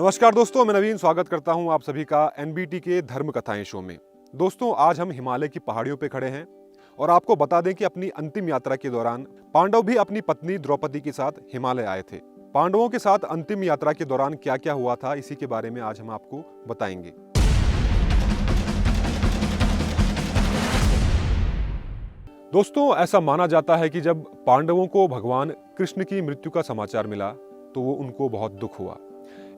नमस्कार दोस्तों, मैं नवीन स्वागत करता हूं आप सभी का एनबीटी के धर्म कथाएं शो में। दोस्तों, आज हम हिमालय की पहाड़ियों पे खड़े हैं और आपको बता दें कि अपनी अंतिम यात्रा के दौरान पांडव भी अपनी पत्नी द्रौपदी के साथ हिमालय आए थे। पांडवों के साथ अंतिम यात्रा के दौरान क्या क्या हुआ था, इसी के बारे में आज हम आपको बताएंगे। दोस्तों, ऐसा माना जाता है कि जब पांडवों को भगवान कृष्ण की मृत्यु का समाचार मिला तो वो उनको बहुत दुख हुआ।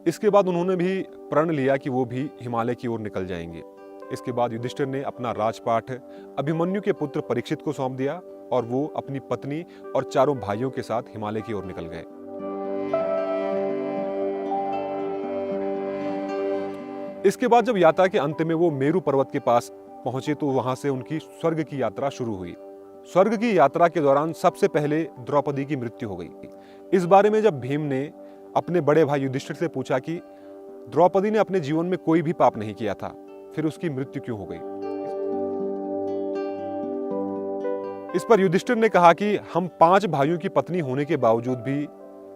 इसके बाद उन्होंने भी प्रण लिया कि वो भी हिमालय की ओर निकल जाएंगे। इसके बाद युधिष्ठिर ने अपना राजपाट अभिमन्यु के पुत्र परीक्षित को सौंप दिया और वो अपनी पत्नी और चारों भाइयों के साथ हिमालय की ओर निकल गए। इसके बाद जब यात्रा के अंत में वो मेरु पर्वत के पास पहुंचे तो वहां से उनकी स्वर्ग की यात्रा शुरू हुई। स्वर्ग की यात्रा के दौरान सबसे पहले द्रौपदी की मृत्यु हो गई। इस बारे में जब भीम ने अपने बड़े भाई युधिष्ठिर से पूछा कि द्रौपदी ने अपने जीवन में कोई भी पाप नहीं किया था, फिर उसकी मृत्यु क्यों हो गई? इस पर युधिष्ठिर ने कहा कि हम 5 भाइयों की पत्नी होने के बावजूद भी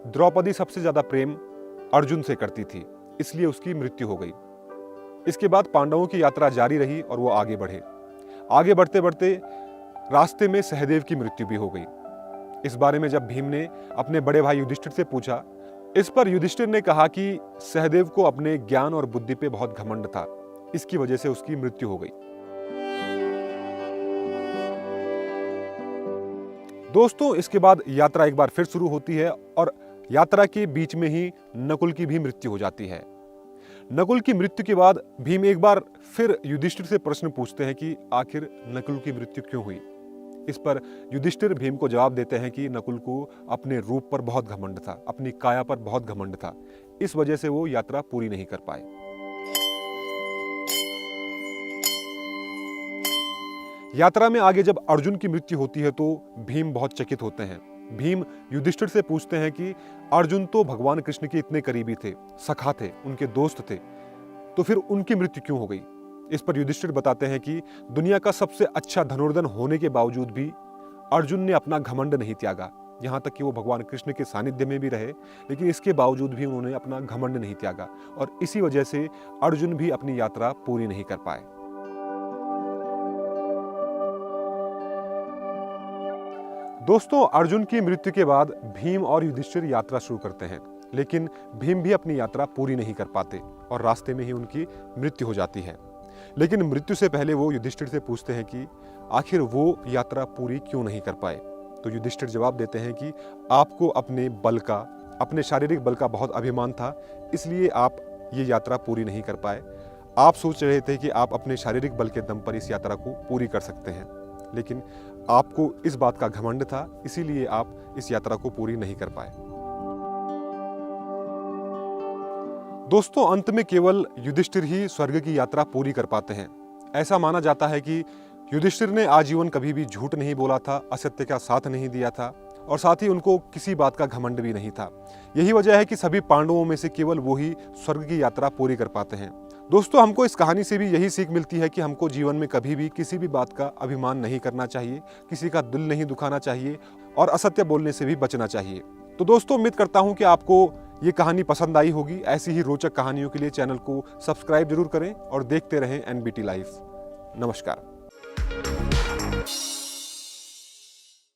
द्रौपदी सबसे ज्यादा प्रेम अर्जुन से करती थी, इसलिए उसकी मृत्यु हो गई। इसके बाद पांडवों की यात्रा जारी रही और वो आगे बढ़े। आगे बढ़ते बढ़ते रास्ते में सहदेव की मृत्यु भी हो गई। इस बारे में जब भीम ने अपने बड़े भाई युधिष्ठिर से पूछा, इस पर युधिष्ठिर ने कहा कि सहदेव को अपने ज्ञान और बुद्धि पे बहुत घमंड था, इसकी वजह से उसकी मृत्यु हो गई। दोस्तों, इसके बाद यात्रा एक बार फिर शुरू होती है और यात्रा के बीच में ही नकुल की भी मृत्यु हो जाती है। नकुल की मृत्यु के बाद भीम एक बार फिर युधिष्ठिर से प्रश्न पूछते हैं कि आखिर नकुल की मृत्यु क्यों हुई। इस पर युधिष्ठिर भीम को जवाब देते हैं कि नकुल को अपने रूप पर बहुत घमंड था, अपनी काया पर बहुत घमंड था, इस वजह से वो यात्रा पूरी नहीं कर पाए। यात्रा में आगे जब अर्जुन की मृत्यु होती है तो भीम बहुत चकित होते हैं। भीम युधिष्ठिर से पूछते हैं कि अर्जुन तो भगवान कृष्ण के इतने करीबी थे, सखा थे, उनके दोस्त थे, तो फिर उनकी मृत्यु क्यों हो गई? इस पर युधिष्ठिर बताते हैं कि दुनिया का सबसे अच्छा धनुर्धर होने के बावजूद भी अर्जुन ने अपना घमंड नहीं त्यागा। यहाँ तक कि वो भगवान कृष्ण के सानिध्य में भी रहे, लेकिन इसके बावजूद भी उन्होंने अपना घमंड नहीं त्यागा और इसी वजह से अर्जुन भी अपनी यात्रा पूरी नहीं कर पाए। दोस्तों, अर्जुन की मृत्यु के बाद भीम और युधिष्ठिर यात्रा शुरू करते हैं, लेकिन भीम भी अपनी यात्रा पूरी नहीं कर पाते और रास्ते में ही उनकी मृत्यु हो जाती है। लेकिन मृत्यु से पहले वो युधिष्ठिर से पूछते हैं कि आखिर वो यात्रा पूरी क्यों नहीं कर पाए। तो युधिष्ठिर जवाब देते हैं कि आपको अपने बल का, अपने शारीरिक बल का बहुत अभिमान था, इसलिए आप ये यात्रा पूरी नहीं कर पाए। आप सोच रहे थे कि आप अपने शारीरिक बल के दम पर इस यात्रा को पूरी कर सकते हैं, लेकिन आपको इस बात का घमंड था, इसीलिए आप इस यात्रा को पूरी नहीं कर पाए। दोस्तों, अंत में केवल युधिष्ठिर ही स्वर्ग की यात्रा पूरी कर पाते हैं। ऐसा माना जाता है कि युधिष्ठिर ने आजीवन कभी भी झूठ नहीं बोला था, असत्य का साथ नहीं दिया था और साथ ही उनको किसी बात का घमंड भी नहीं था। यही वजह है कि सभी पांडवों में से केवल वो ही स्वर्ग की यात्रा पूरी कर पाते हैं। दोस्तों, हमको इस कहानी से भी यही सीख मिलती है कि हमको जीवन में कभी भी किसी भी बात का अभिमान नहीं करना चाहिए, किसी का दिल नहीं दुखाना चाहिए और असत्य बोलने से भी बचना चाहिए। तो दोस्तों, उम्मीद करता हूं कि आपको ये कहानी पसंद आई होगी। ऐसी ही रोचक कहानियों के लिए चैनल को सब्सक्राइब जरूर करें और देखते रहें एनबीटी लाइव। नमस्कार।